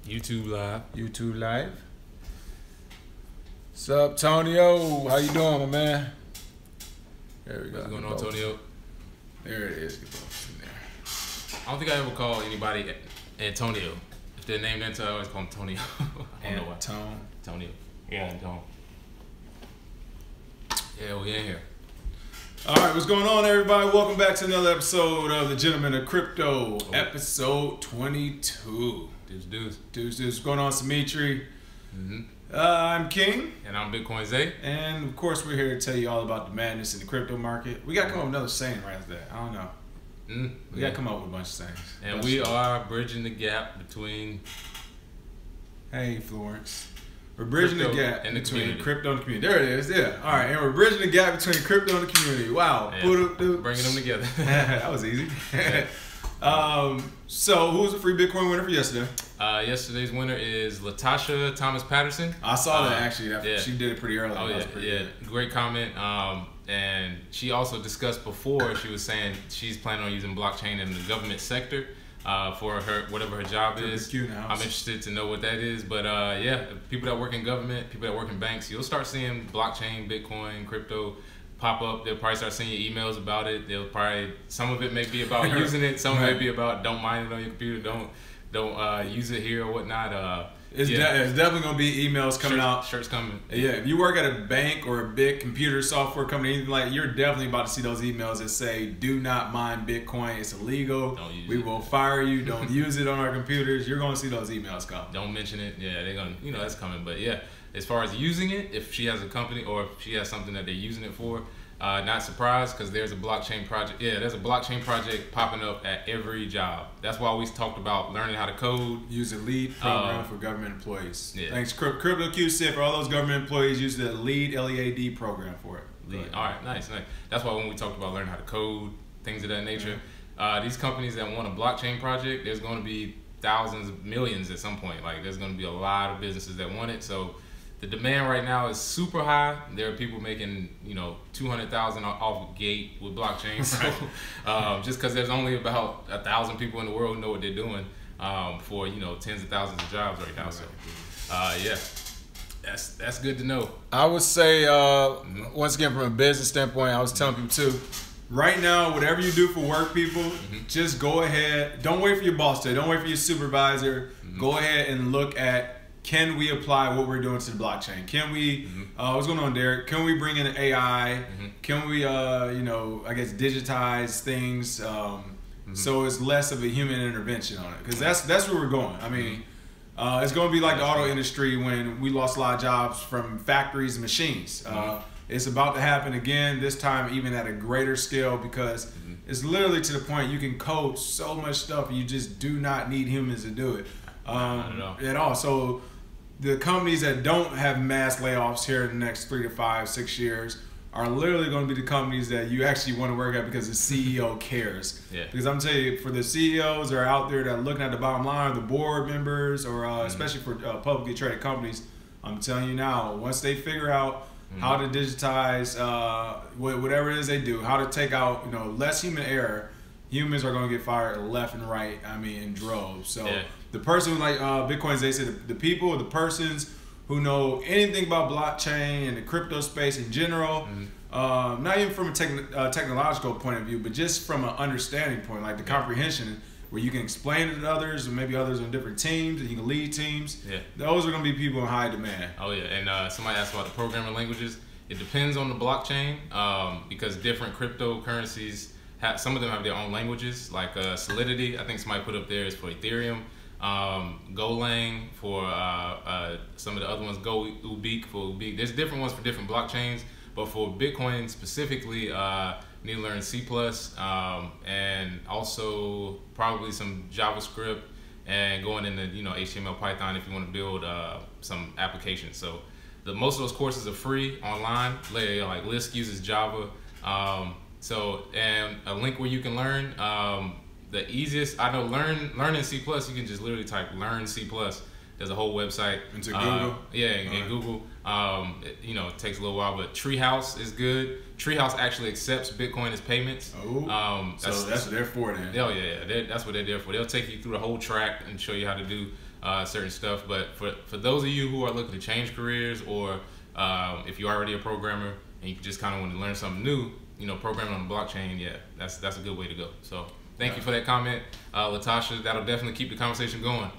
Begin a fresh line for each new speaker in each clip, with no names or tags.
YouTube Live.
YouTube Live. What's up, Tonio? How you doing, my man? There we go.
What's going on, Tonio?
There it is. Get both in there.
I don't think I ever call anybody Antonio. If they're named Antonio, I always call them Tonio. I don't know why. Tonio. Yeah, Antonio. Yeah, we in here.
All right, what's going on, everybody? Welcome back to another episode of The Gentleman of Crypto, episode 22.
Deuce.
What's going on, Simitri? I'm King.
And I'm Bitcoin Zay.
And, of course, we're here to tell you all about the madness in the crypto market. We got to come up with another saying right after that. I don't know. We got to come up with a bunch of sayings.
And we are bridging the gap between...
Hey, Florence. We're bridging the gap
and the
between
community.
Crypto and the community. There it is, yeah. All right, and we're bridging the gap between crypto and the community. Wow.
Yeah. Bringing them together.
That was easy.
Yeah.
So, who was the free Bitcoin winner for yesterday?
Yesterday's winner is Latasha Thomas Patterson.
I saw that, actually.
Yeah.
She did it pretty early.
Oh, yeah.
Good.
Great comment. And she also discussed before, she was saying she's planning on using blockchain in the government sector. For her, whatever her job is. I'm interested to know what that is. But yeah, people that work in government, people that work in banks, you'll start seeing blockchain, Bitcoin, crypto pop up. They'll probably start sending you emails about it. They'll probably, some of it may be about using it. Some may be about don't mind it on your computer. Don't use it here or whatnot.
It's definitely going to be emails coming out.
Shirts coming.
Yeah, if you work at a bank or a big computer software company, anything like, you're definitely about to see those emails that say, do not mine Bitcoin. It's illegal. We will fire you. Don't use it on our computers. You're going to see those emails come.
Don't mention it. Yeah, they're going to, that's coming. But yeah, as far as using it, if she has a company or if she has something that they're using it for, not surprised because there's a blockchain project. Yeah, there's a blockchain project popping up at every job. That's why we talked about learning how to code.
Use a LEAD program for government employees.
Yeah.
Thanks, CryptoQ said for all those government employees, use the LEAD, L-E-A-D program for it.
LEAD. All right, nice. That's why when we talked about learning how to code, things of that nature, these companies that want a blockchain project, there's going to be thousands, millions at some point. Like there's going to be a lot of businesses that want it. So the demand right now is super high. There are people making, $200,000 off gate with blockchain. So just because there's only about 1,000 people in the world who know what they're doing for tens of thousands of jobs right now. So yeah, that's good to know.
I would say once again from a business standpoint, I was telling people too. Right now, whatever you do for work, people, just go ahead. Don't wait for your boss to. Don't wait for your supervisor. Go ahead and look at. Can we apply what we're doing to the blockchain? Can we, what's going on, Derek? Can we bring in AI? Can we, I guess digitize things so it's less of a human intervention on it? Because that's where we're going. I mean, it's going to be like the auto industry when we lost a lot of jobs from factories and machines. It's about to happen again, this time even at a greater scale because it's literally to the point you can code so much stuff and you just do not need humans to do it at all. So the companies that don't have mass layoffs here in the next 3 to 5, 6 years are literally going to be the companies that you actually want to work at because the CEO cares.
Yeah.
Because I'm telling you, for the CEOs that are out there that are looking at the bottom line, or the board members, or especially for publicly traded companies, I'm telling you now, once they figure out how to digitize whatever it is they do, how to take out less human error, humans are going to get fired left and right. I mean, in droves. So the person like Bitcoin, they said the people or the persons who know anything about blockchain and the crypto space in general, not even from a technological point of view, but just from an understanding point, like the comprehension, where you can explain it to others, or maybe others on different teams, and you can lead teams. Yeah, those are going to be people in high demand.
Oh yeah, and somebody asked about the programming languages. It depends on the blockchain because different cryptocurrencies. Some of them have their own languages, like Solidity. I think somebody put up there is for Ethereum. Golang for some of the other ones. Ubik for Ubik. There's different ones for different blockchains, but for Bitcoin specifically, you need to learn C++, and also probably some JavaScript, and going into HTML, Python if you want to build some applications. So most of those courses are free online. Like Lisk uses Java. And a link where you can learn. The easiest, I know, learning C++, you can just literally type learn C++. There's a whole website.
Into Google?
Yeah, in Google. It takes a little while, but Treehouse is good. Treehouse actually accepts Bitcoin as payments.
So that's what they're for then.
Oh, yeah. That's what they're there for. They'll take you through the whole track and show you how to do certain stuff. But for those of you who are looking to change careers, or if you're already a programmer and you just kind of want to learn something new, you know, programming on the blockchain, yeah, that's a good way to go. So thank you for that comment, Latasha. That'll definitely keep the conversation going.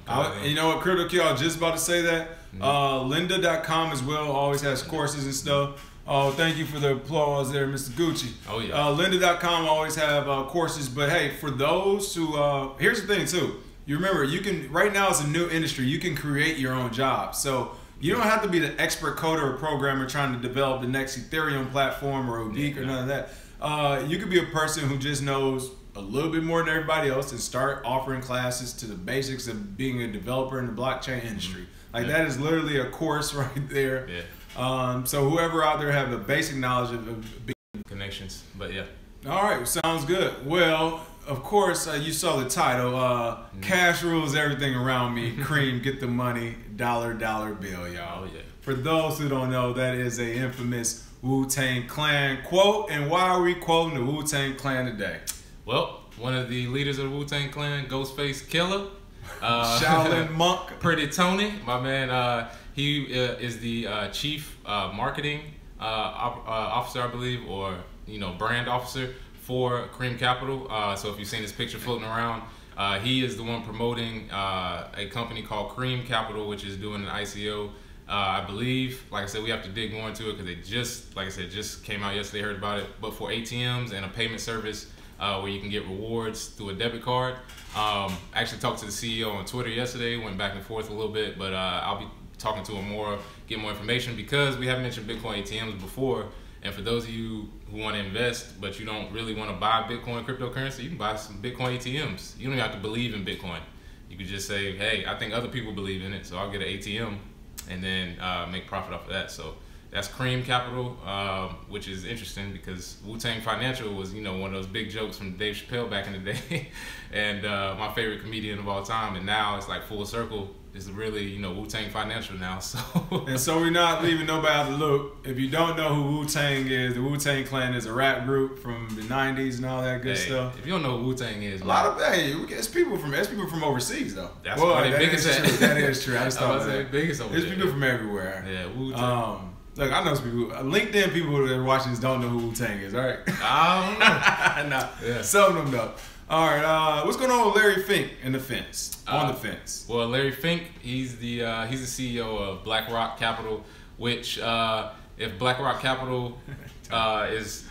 You know what, Crypto Q, I was just about to say that. Lynda.com as well always has courses and stuff. Oh, thank you for the applause there, Mr. Gucci.
Oh, yeah.
Lynda.com always have courses, but hey, for those who, here's the thing too. You remember, you can, right now it's a new industry, you can create your own job. So you don't have to be the expert coder or programmer trying to develop the next Ethereum platform or Odeek or none of that. You could be a person who just knows a little bit more than everybody else and start offering classes to the basics of being a developer in the blockchain industry. Like that is literally a course right there. So whoever out there have a basic knowledge of
connections, but yeah.
All right, sounds good. Well, of course, you saw the title. Cash rules everything around me. C.R.E.A.M, get the money, dollar bill, y'all.
Oh, yeah.
For those who don't know, that is a infamous Wu-Tang Clan quote. And why are we quoting the Wu-Tang Clan today?
Well, one of the leaders of the Wu-Tang Clan, Ghostface Killah,
Shaolin Monk,
Pretty Tony, my man. He is the chief marketing officer, I believe, or brand officer for C.R.E.A.M Capital. So if you've seen this picture floating around, he is the one promoting a company called C.R.E.A.M Capital, which is doing an ICO. I believe, like I said, we have to dig more into it because they just, like I said, just came out yesterday. Heard about it, but for ATMs and a payment service where you can get rewards through a debit card. I actually talked to the CEO on Twitter yesterday. Went back and forth a little bit, but I'll be talking to him more, get more information, because we haven't mentioned Bitcoin ATMs before. And for those of you who want to invest, but you don't really want to buy Bitcoin cryptocurrency, you can buy some Bitcoin ATMs. You don't even have to believe in Bitcoin. You could just say, hey, I think other people believe in it, so I'll get an ATM and then make profit off of that. So that's C.R.E.A.M Capital, which is interesting because Wu-Tang Financial was, one of those big jokes from Dave Chappelle back in the day, and my favorite comedian of all time. And now it's like full circle. It's really, Wu-Tang Financial now. So
and so we're not leaving nobody out the loop. If you don't know who Wu-Tang is, the Wu-Tang Clan is a rap group from the '90s and all that good stuff.
If you don't know who Wu-Tang is,
it's people from overseas though.
That's why they biggest.
That is true. I just thought
that. Biggest over
There's
there.
people from everywhere.
Yeah, Wu-Tang.
Look, I know some people. LinkedIn people that are watching this don't know who Wu-Tang is. All right.
I don't know.
Nah,
yeah.
Some of them know. All right. What's going on with Larry Fink in the fence? On the fence.
Well, Larry Fink, he's the CEO of BlackRock Capital, which if BlackRock Capital is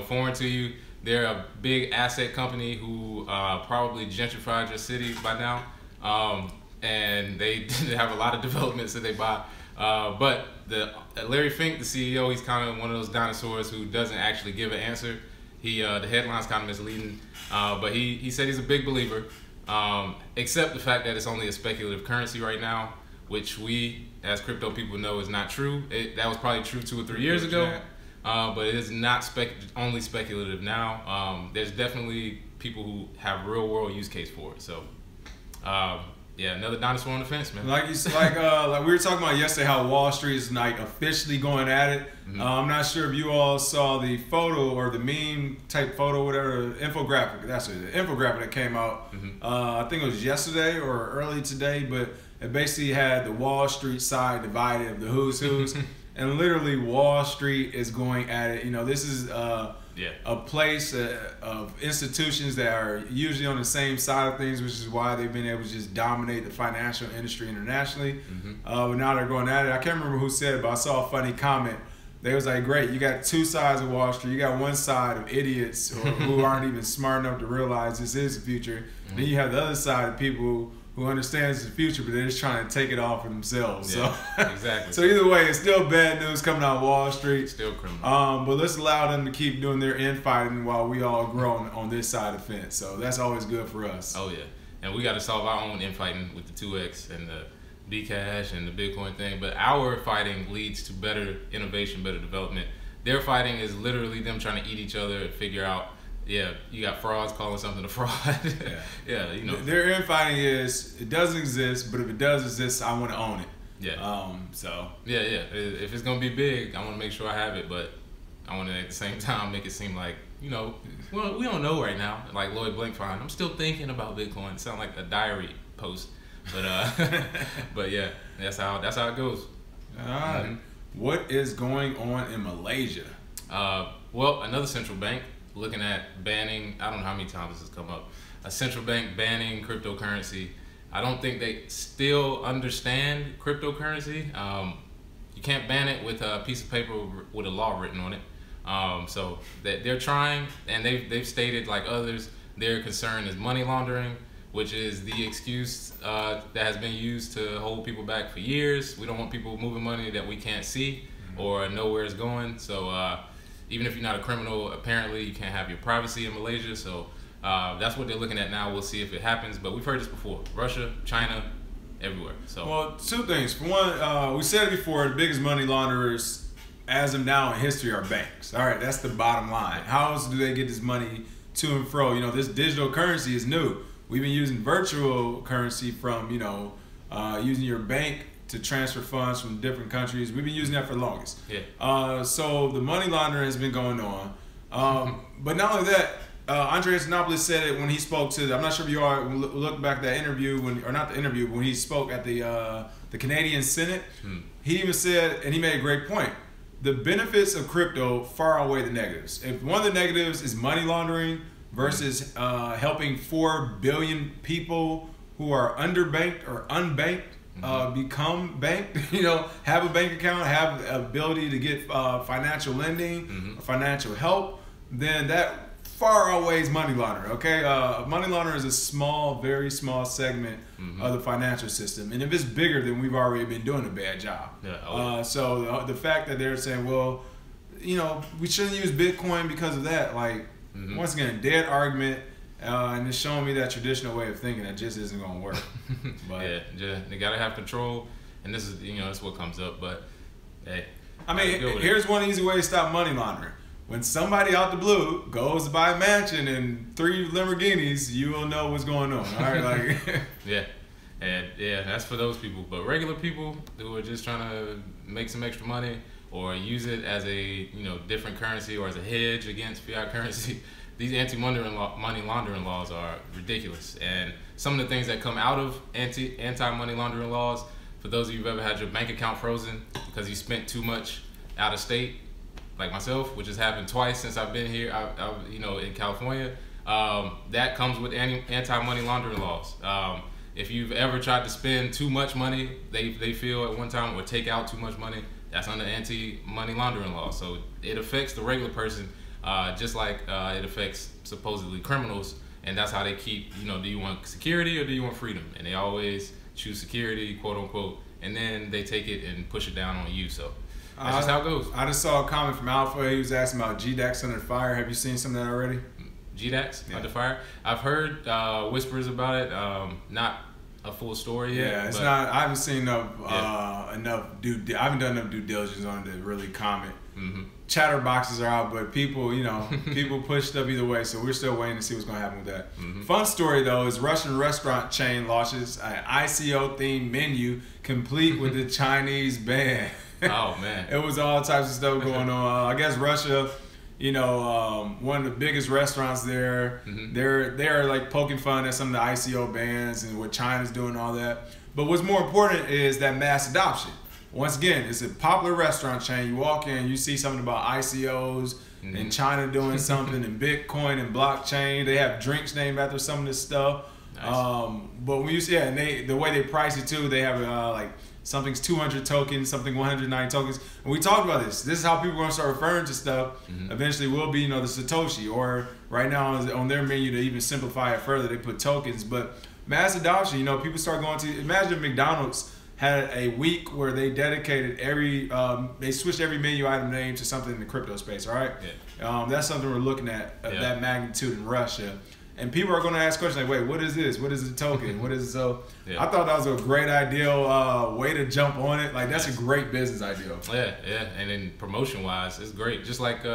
foreign to you, they're a big asset company who probably gentrified your city by now, and they have a lot of developments that they buy. But Larry Fink, the CEO, he's kind of one of those dinosaurs who doesn't actually give an answer. The headline's kind of misleading, but he said he's a big believer, except the fact that it's only a speculative currency right now, which we as crypto people know is not true. That was probably true 2 or 3 years ago, but it is not only speculative now. There's definitely people who have real world use case for it. So. Yeah, another dinosaur on the fence, man.
Like we were talking about yesterday, how Wall Street is officially going at it. I'm not sure if you all saw the photo or the meme type photo, whatever, infographic. That's it, the infographic that came out. I think it was yesterday or early today, but it basically had the Wall Street side divided of the who's who's, and literally Wall Street is going at it. This is a place of institutions that are usually on the same side of things, which is why they've been able to just dominate the financial industry internationally. But now they're going at it. I can't remember who said it, but I saw a funny comment. They was like, great, you got two sides of Wall Street. You got one side of idiots who aren't even smart enough to realize this is the future. Then you have the other side of people who understands the future, but they're just trying to take it all for themselves.
Yeah,
so
exactly.
So either way, it's still bad news coming out of Wall Street.
Still criminal.
But let's allow them to keep doing their infighting while we all grow on this side of the fence. So that's always good for us.
Oh yeah, and we got to solve our own infighting with the 2X and the Bcash and the Bitcoin thing. But our fighting leads to better innovation, better development. Their fighting is literally them trying to eat each other and figure out. Yeah, you got frauds calling something a fraud. Yeah,
Their infighting is, it doesn't exist, but if it does exist, I want to own it.
Yeah.
Yeah.
If it's gonna be big, I want to make sure I have it, but I want to at the same time make it seem like, well, we don't know right now. Like Lloyd Blankfein, I'm still thinking about Bitcoin. It sounds like a diary post, but yeah, that's how it goes.
All right. What is going on in Malaysia?
Well, another central bank looking at banning. I don't know how many times this has come up. A central bank banning cryptocurrency. I don't think they still understand cryptocurrency. You can't ban it with a piece of paper with a law written on it. So they're trying, and they've stated, like others, their concern is money laundering, which is the excuse that has been used to hold people back for years. We don't want people moving money that we can't see or know where it's going. So even if you're not a criminal, apparently you can't have your privacy in Malaysia. So that's what they're looking at now. We'll see if it happens. But we've heard this before. Russia, China, everywhere. So
well, two things. For one, we said it before, the biggest money launderers as of now in history are banks. All right, that's the bottom line. How else do they get this money to and fro? You know, this digital currency is new. We've been using virtual currency from, using your bank to transfer funds from different countries. We've been using that for the longest.
Yeah.
So the money laundering has been going on. But not only that, Andreas Antonopoulos said it when he spoke to, I'm not sure if you all look back at that interview, or not the interview, but when he spoke at the Canadian Senate, he even said, and he made a great point, the benefits of crypto far outweigh the negatives. If one of the negatives is money laundering versus helping 4 billion people who are underbanked or unbanked become banked, have a bank account, have the ability to get financial lending, or financial help, then that far outweighs money laundering, okay? Money laundering is a small, very small segment of the financial system. And if it's bigger, then we've already been doing a bad job.
Yeah,
so the fact that they're saying, well, we shouldn't use Bitcoin because of that, like, once again, dead argument, and it's showing me that traditional way of thinking that just isn't going to work. But
yeah, they got to have control, and this is, that's what comes up, but hey.
I mean, here's one easy way to stop money laundering. When somebody out the blue goes to buy a mansion and 3 Lamborghinis, you will know what's going on. All right, like
yeah, that's for those people. But regular people who are just trying to make some extra money or use it as a different currency or as a hedge against fiat currency, these anti-money laundering laws are ridiculous. And some of the things that come out of anti-money laundering laws, for those of you who've ever had your bank account frozen because you spent too much out of state, like myself, which has happened twice since I've been here, in California, that comes with anti-money laundering laws. If you've ever tried to spend too much money, they feel at one time, or take out too much money, that's under anti-money laundering law. So it affects the regular person, just like it affects supposedly criminals, and that's how they keep, do you want security or do you want freedom? And they always choose security, quote unquote, and then they take it and push it down on you. So that's just how it goes.
I just saw a comment from Alpha. He was asking about GDAX under fire. Have you seen some of that already?
GDAX under fire? I've heard whispers about it. Not a full story yet.
Yeah, it's not. I haven't seen enough. I haven't done enough due diligence on it to really comment. Chatter boxes are out, but people, people push stuff either way. So we're still waiting to see what's going to happen with that. Fun story though is Russian restaurant chain launches an ICO themed menu complete with the Chinese band.
Oh man,
it was all types of stuff going on. I guess Russia, one of the biggest restaurants there. They're like poking fun at some of the ICO bans and what China's doing and all that. But what's more important is that mass adoption. Once again, it's a popular restaurant chain. You walk in, you see something about ICOs and China doing something, and Bitcoin and blockchain. They have drinks named after some of this stuff. Nice. But when you see and the way they price it too, they have like something's 200 tokens, something 190 tokens. And we talked about this. This is how people are going to start referring to stuff. Eventually will be, the Satoshi. Or right now on their menu to even simplify it further, they put tokens. But mass adoption, people start going to, imagine if McDonald's had a week where they dedicated they switched every menu item name to something in the crypto space, all right?
Yeah.
That's something we're looking at that magnitude in Russia. And people are going to ask questions like, wait, what is this? What is the token? What is it? So I thought that was a great ideal way to jump on it. Like, that's a great business idea.
Yeah. And then promotion-wise, it's great. Just like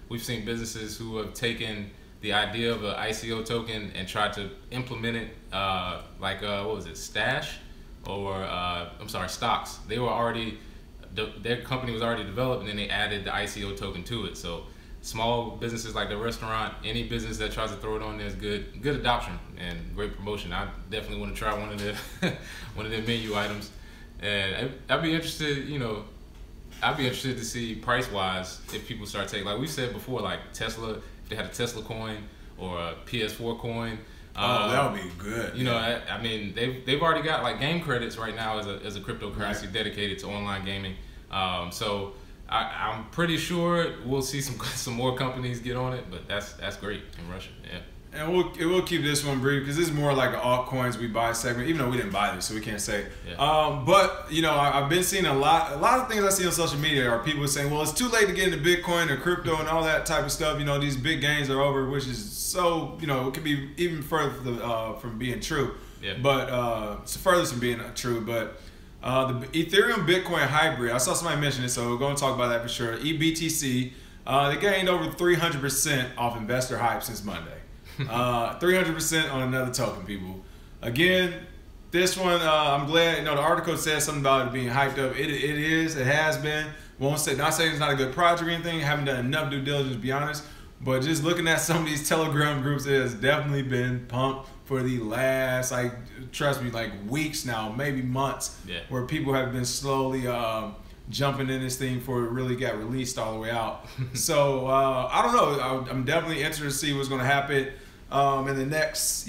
we've seen businesses who have taken the idea of an ICO token and tried to implement it what was it, Stash? Or Stocks. They were already, their company was already developed, and then they added the ICO token to it. So small businesses like the restaurant, any business that tries to throw it on there is good adoption and great promotion. I definitely want to try one of the one of their menu items, and I'd be interested, I'd be interested to see price wise if people start taking, like we said before, like Tesla, if they had a Tesla coin or a PS4 coin.
That would be good.
I mean, they've already got like game credits right now as a cryptocurrency dedicated to online gaming. So I'm pretty sure we'll see some more companies get on it, but that's great in Russia. Yeah.
And we'll keep this one brief because this is more like an altcoins we buy segment, even though we didn't buy this, so we can't say.
Yeah.
But I've been seeing a lot of things I see on social media are people saying, well, it's too late to get into Bitcoin or crypto and all that type of stuff. These big gains are over, which is so it could be even further from being true.
Yeah.
But it's furthest from being true. But the Ethereum Bitcoin hybrid, I saw somebody mention it, so we're going to talk about that for sure. EBTC, they gained over 300% off investor hype since Monday. 300% on another token, people. Again, this one, I'm glad. The article says something about it being hyped up. It has been. Not saying it's not a good project or anything. Haven't done enough due diligence, to be honest. But just looking at some of these Telegram groups, it has definitely been pumped for the last, trust me, weeks now, maybe months, where people have been slowly jumping in this thing before it really got released all the way out. So I don't know. I'm definitely interested to see what's going to happen in the next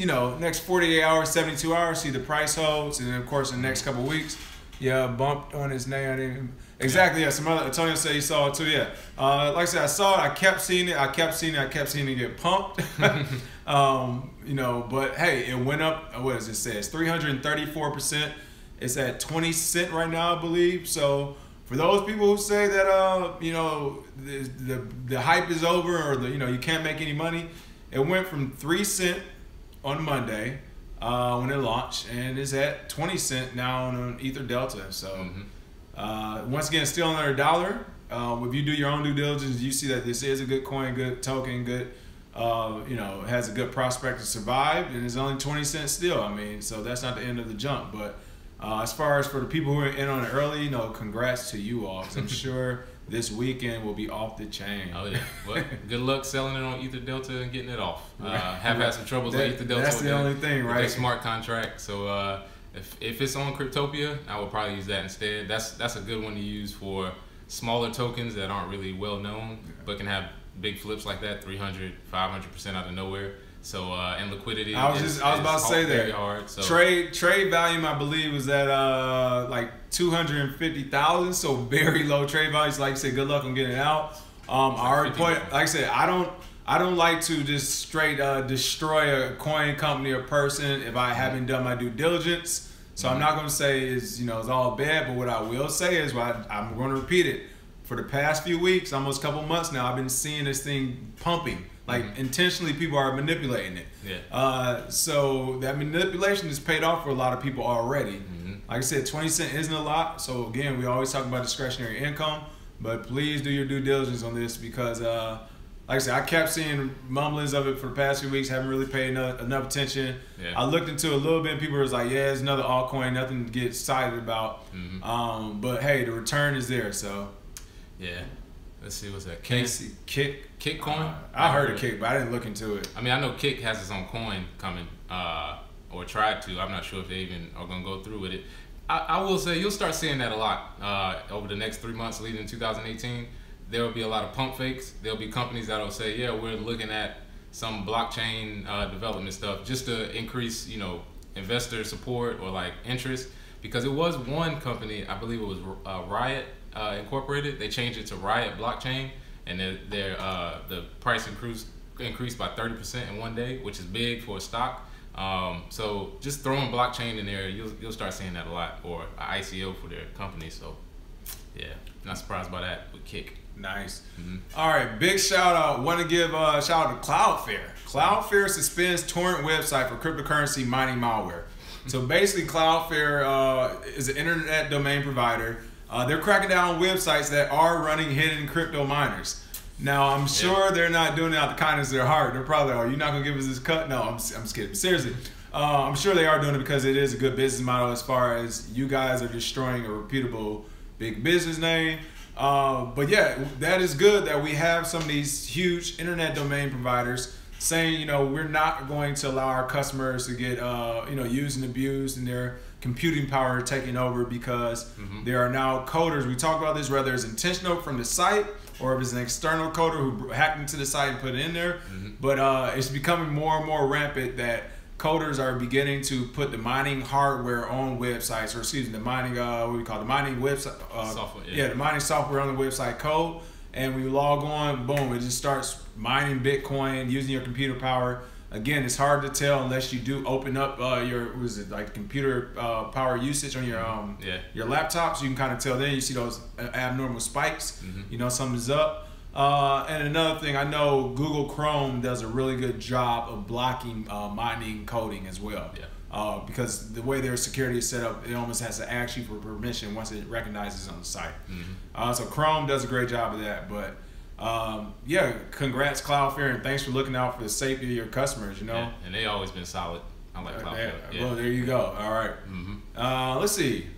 48 hours, 72 hours. See the price holds, and then of course in the next couple of weeks, bumped on his name. Exactly. Yeah. Some other Antonio said he saw it too. Yeah. Like I said, I saw it. I kept seeing it. I kept seeing it get pumped. But hey, it went up. What does it say? It's 334%. It's at 20 cents right now, I believe. So for those people who say that the hype is over or you can't make any money, it went from 3 cents on Monday when it launched, and is at 20 cents now on Ether Delta. So once again, still under $1. If you do your own due diligence, you see that this is a good coin, good token, good. It has a good prospect to survive, and it's only 20 cents still. I mean, so that's not the end of the jump, but. As far as for the people who are in on it early, congrats to you all. Because I'm sure this weekend will be off the chain.
Oh yeah. Well, good luck selling it on Ether Delta and getting it off. Have had some troubles with Ether Delta.
That's the only thing, right?
With smart contract. So if it's on Cryptopia, I would probably use that instead. That's a good one to use for smaller tokens that aren't really well known, but can have big flips like that, 300, 500% out of nowhere. So and liquidity.
I was about to say that.
Hard, so.
Trade volume, I believe, was at 250,000. So very low trade value. So like I said, good luck on getting it out. I already point. Like I said, I don't like to just straight destroy a coin company or person if I haven't done my due diligence. So I'm not going to say it's all bad. But what I will say is, I'm going to repeat it. For the past few weeks, almost a couple months now, I've been seeing this thing pumping. Intentionally, people are manipulating it.
Yeah.
So that manipulation has paid off for a lot of people already. Like I said, 20 cents isn't a lot. So again, we always talk about discretionary income, but please do your due diligence on this because, like I said, I kept seeing mumblings of it for the past few weeks. Haven't really paid enough attention.
Yeah.
I looked into it a little bit. And people was like, "Yeah, it's another altcoin, nothing to get excited about." But hey, the return is there. So.
Yeah. Let's see, what's that?
Kick
coin?
I heard of Kick, but I didn't look into it.
I mean, I know Kick has its own coin coming, or tried to. I'm not sure if they even are going to go through with it. I will say you'll start seeing that a lot over the next 3 months leading in 2018. There will be a lot of pump fakes. There'll be companies that will say, yeah, we're looking at some blockchain development stuff just to increase, investor support or interest. Because it was one company, I believe it was Riot, Incorporated. They changed it to Riot Blockchain, and the price increased by 30% in one day, which is big for a stock. So just throwing blockchain in there, you'll start seeing that a lot, or an ICO for their company. So yeah, not surprised by that with Kick.
Nice. All right, big shout out. Want to give a shout out to Cloudfair. Cloudfair suspends torrent website for cryptocurrency mining malware. So basically, Cloudfair is an internet domain provider. They're cracking down on websites that are running hidden crypto miners. Now, I'm sure they're not doing it out of the kindness of their heart. They're probably, "Are you not going to give us this cut?" No, I'm just kidding. Seriously, I'm sure they are doing it because it is a good business model as far as you guys are destroying a reputable big business name. But yeah, that is good that we have some of these huge internet domain providers saying, you know, we're not going to allow our customers to get, you know, used and abused and their computing power taking over because there are now coders. We talk about this, whether it's intentional from the site or if it's an external coder who hacked into the site and put it in there. But it's becoming more and more rampant that coders are beginning to put the mining hardware on websites, or excuse me, the mining, what do we call it? The mining website,
software.
Yeah, the mining software on the website code. And we log on, boom, it just starts mining Bitcoin using your computer power. Again, it's hard to tell unless you do open up your, what is it, like computer power usage on your laptop, so you can kind of tell. Then you see those abnormal spikes. You know something's up. And another thing, I know Google Chrome does a really good job of blocking mining coding as well. Because the way their security is set up, it almost has to ask you for permission once it recognizes on the site. So Chrome does a great job of that. But yeah, congrats Cloudfair, and thanks for looking out for the safety of your customers. You know,
yeah, and they always been solid. I like Cloudfair.
Well, there you go. All right. Let's see.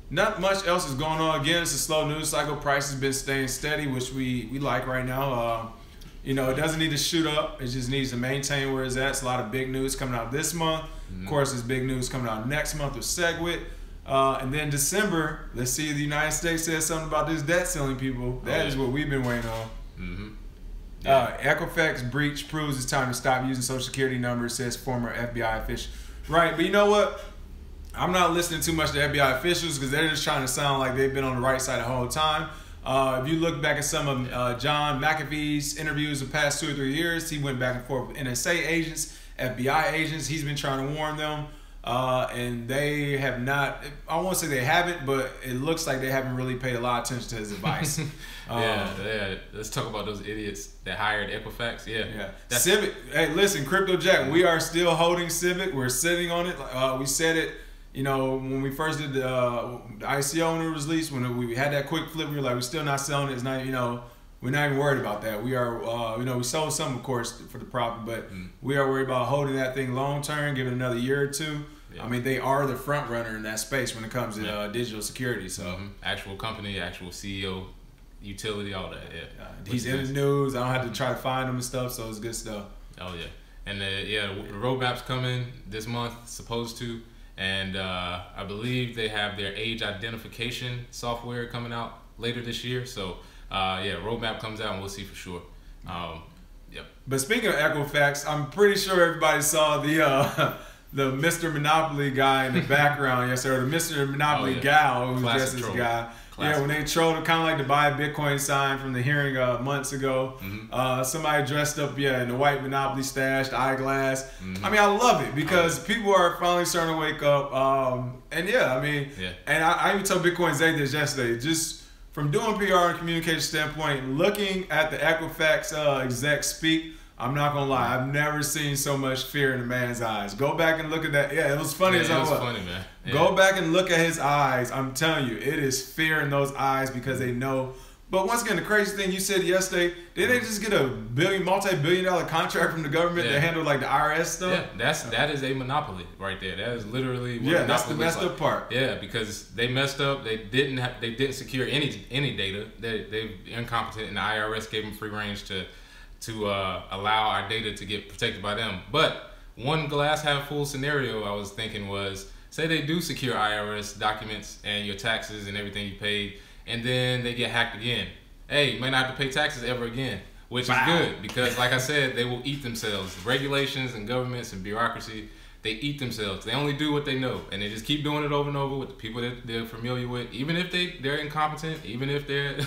Not much else is going on. Again, it's a slow news cycle. Price has been staying steady, which we like right now. You know, it doesn't need to shoot up. It just needs to maintain where it's at. It's a lot of big news coming out this month. Of course, there's big news coming out next month with SegWit. And then December, let's see if the United States says something about this debt ceiling, people. That is what we've been waiting on. Equifax breach proves it's time to stop using Social Security numbers, says former FBI official. Right, but you know what? I'm not listening too much to FBI officials because they're just trying to sound like they've been on the right side the whole time. If you look back at some of John McAfee's interviews the past 2 or 3 years, he went back and forth with NSA agents, FBI agents. He's been trying to warn them, and they have not. I won't say they haven't, but it looks like they haven't really paid a lot of attention to his advice.
Yeah. Let's talk about those idiots that hired Equifax. Yeah.
Civic. Hey, listen, Crypto Jack. We are still holding Civic. We're sitting on it. We said it. You know, when we first did the ICO when it was released, when we had that quick flip, we were like, we're still not selling it. It's not, you know, we're not even worried about that. We are, you know, we sold some, of course, for the profit, but we are worried about holding that thing long term, give it another year or two. I mean, they are the front runner in that space when it comes to digital security. So
actual company, actual CEO, utility, all that.
He's in the news. I don't have to try to find him and stuff, so it's good stuff.
Oh yeah, and the roadmap's coming this month, supposed to. And I believe they have their age identification software coming out later this year. So yeah, roadmap comes out and we'll see for sure.
But speaking of Equifax, I'm pretty sure everybody saw the Mr. Monopoly guy in the background yesterday, or the Mr. Monopoly gal who was just this guy. Yeah, when they trolled him, kind of like the buy a Bitcoin sign from the hearing months ago. Somebody dressed up, in the white Monopoly stash, the eyeglass. I mean, I love it because people are finally starting to wake up. And yeah, I mean, and I even told Bitcoin Zay this yesterday, just from doing PR and communication standpoint, looking at the Equifax exec speak, I'm not gonna lie, I've never seen so much fear in a man's eyes. Go back and look at that. Yeah, it was funny as hell.
It was funny, man.
Go back and look at his eyes. I'm telling you, it is fear in those eyes because they know. But once again, the crazy thing you said yesterday, did they just get a multi-billion-dollar contract from the government to handle like the IRS stuff?
Yeah, that is a monopoly right there. That is literally what
that's the messed up part.
Yeah, because they messed up. They didn't secure any data. They're incompetent, and the IRS gave them free range to allow our data to get protected by them. But one glass half full scenario I was thinking was, say they do secure IRS documents and your taxes and everything you paid, and then they get hacked again. Hey, you might not have to pay taxes ever again, which is good because, like I said, they will eat themselves. Regulations and governments and bureaucracy, they eat themselves. They only do what they know, and they just keep doing it over and over with the people that they're familiar with. Even if they're incompetent, even if they're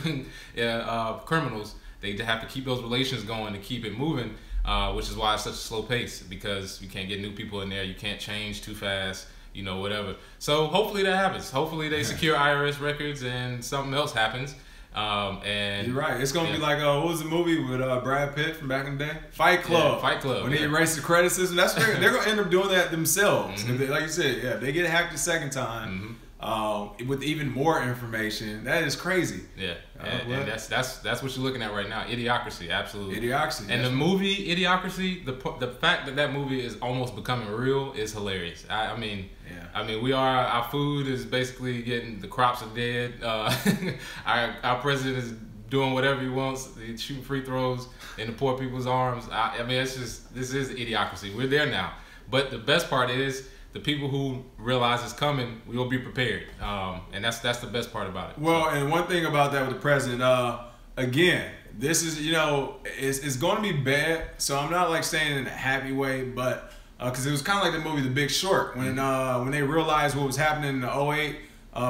criminals, they have to keep those relations going to keep it moving, which is why it's such a slow pace, because you can't get new people in there. You can't change too fast, you know, whatever. So hopefully that happens. Hopefully they secure IRS records and something else happens. And
you're right. It's gonna be like what was the movie with Brad Pitt from back in the day? Fight Club.
Yeah, Fight Club.
When he erased the credit system, they're gonna end up doing that themselves. If they, like you said, if they get hacked the second time. with even more information. That is crazy.
Yeah, and that's what you're looking at right now. Idiocracy, absolutely.
Idiocracy.
And the movie Idiocracy, the fact that movie is almost becoming real is hilarious. I mean, our food is basically getting, the crops are dead. Our president is doing whatever he wants. He's shooting free throws in the poor people's arms. I mean, this is Idiocracy. We're there now. But the best part is, the people who realize it's coming, we will be prepared, and that's the best part about it.
Well, and one thing about that with the president, again, this is, it's going to be bad. So I'm not like saying it in a happy way, but because it was kind of like the movie The Big Short when they realized what was happening in the 2008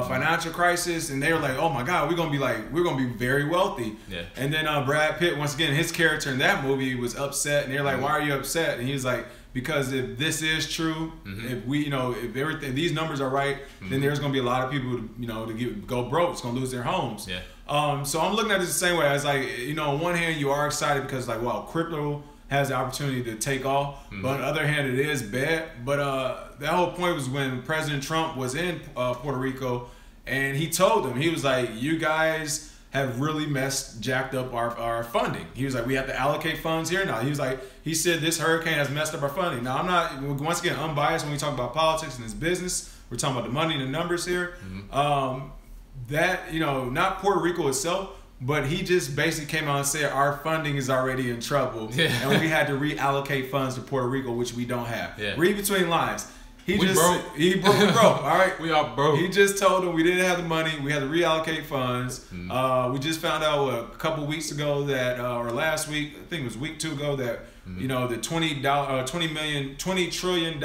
financial crisis, and they were like, oh my God, we're gonna be very wealthy. Yeah. And then Brad Pitt, once again, his character in that movie was upset, and they're like, why are you upset? And he was like, because if this is true, if we, if everything, these numbers are right, then there's going to be a lot of people, to go broke. It's going to lose their homes. Yeah. So I'm looking at this the same way. I was like, on one hand, you are excited because like, wow, crypto has the opportunity to take off. But on the other hand, it is bad. But that whole point was when President Trump was in Puerto Rico, and he told them, he was like, you guys have really jacked up our funding. He was like, we have to allocate funds here now. He said this hurricane has messed up our funding. Now, I'm not, once again, unbiased when we talk about politics and this business. We're talking about the money and the numbers here. That, not Puerto Rico itself, but he just basically came out and said our funding is already in trouble. Yeah. And we had to reallocate funds to Puerto Rico, which we don't have. Yeah. Read between lines. We broke. All right.
We are broke.
He just told them we didn't have the money. We had to reallocate funds. We just found out a couple weeks ago that, or last week, I think it was week 2 ago, that the $20 trillion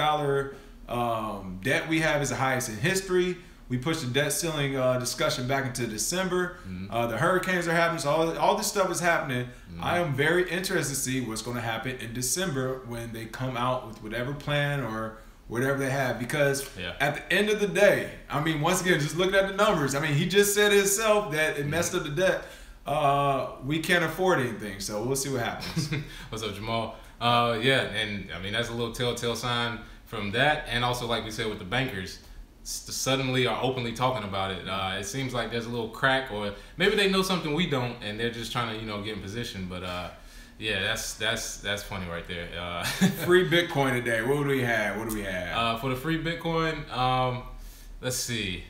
debt we have is the highest in history. We pushed the debt ceiling discussion back into December. The hurricanes are happening, so all this stuff is happening. I am very interested to see what's going to happen in December when they come out with whatever plan or whatever they have, because at the end of the day, I mean, once again, just looking at the numbers, I mean, he just said himself that it messed up the debt. We can't afford anything, so we'll see what happens.
What's up, Jamal? Yeah, and I mean, that's a little telltale sign from that, and also, like we said, with the bankers, suddenly are openly talking about it. It seems like there's a little crack, or maybe they know something we don't, and they're just trying to, get in position, but yeah, that's funny right there.
Free Bitcoin today. What do we have?
For the free Bitcoin, let's see.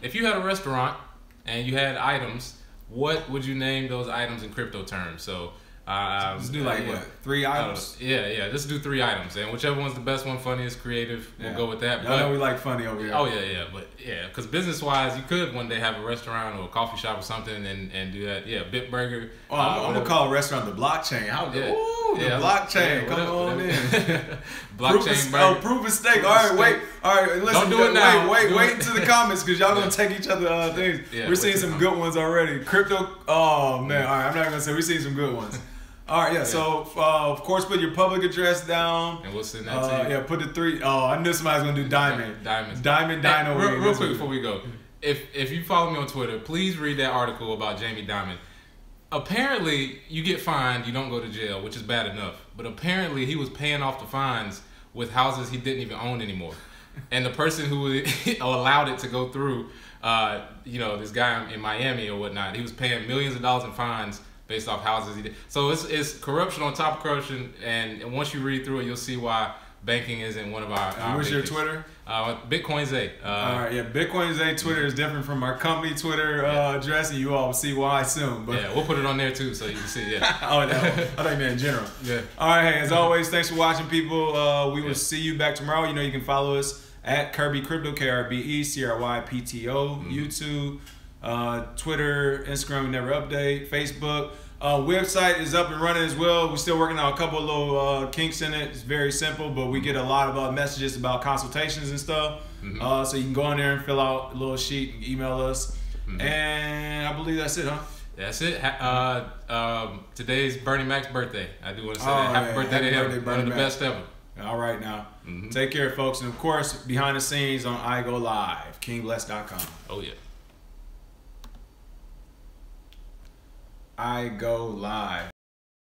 If you had a restaurant and you had items, what would you name those items in crypto terms? So
let's do what? 3 items?
Yeah. Let's do 3 items, and whichever one's the best one, funniest, creative, we'll go with that.
I know we like funny over here.
Oh yeah, but because business-wise, you could one day have a restaurant or a coffee shop or something and do that. Yeah, Bitburger.
Oh, I'm gonna call a restaurant the blockchain. The blockchain. Come on in.
Blockchain.
Proof of stake. All right, wait. All right, listen.
Don't do it now.
Wait into the comments because y'all gonna take each other things. We're seeing some good ones already. Crypto. Oh man. All right, I'm not gonna say we're seeing some good ones. All right, so of course, put your public address down.
And we'll send that to you.
Yeah, put the 3. Oh, I knew somebody was gonna do diamond. Diamond Dino.
Real quick before we go, if you follow me on Twitter, please read that article about Jamie Dimon. Apparently, you get fined, you don't go to jail, which is bad enough. But apparently, he was paying off the fines with houses he didn't even own anymore. And the person who allowed it to go through, this guy in Miami or whatnot, he was paying millions of dollars in fines based off houses he did. So it's corruption on top of corruption, and once you read through it, you'll see why banking isn't one of our
what's your Twitter?
Bitcoin Zay.
All right, Bitcoin Zay Twitter is different from our company Twitter address, and you all will see why soon. But
we'll put it on there too, so you can see. Yeah.
Oh no, I thought you meant in general.
Yeah.
All right, hey, as always, thanks for watching, people. We will see you back tomorrow. You can follow us at Kirby Crypto, KRBE CRYPTO, YouTube, Twitter, Instagram, we never update, Facebook. Website is up and running as well. We're still working on a couple of little kinks in it. It's very simple, but we get a lot of messages about consultations and stuff. So you can go in there and fill out a little sheet and email us. And I believe that's it, huh?
That's it. Today's Bernie Mac's birthday. I do want to say that. Happy birthday to him. One of the best ever.
All right, now. Take care, folks. And, of course, behind the scenes on I Go Live, KingBless.com.
Oh, yeah.
I Go Live.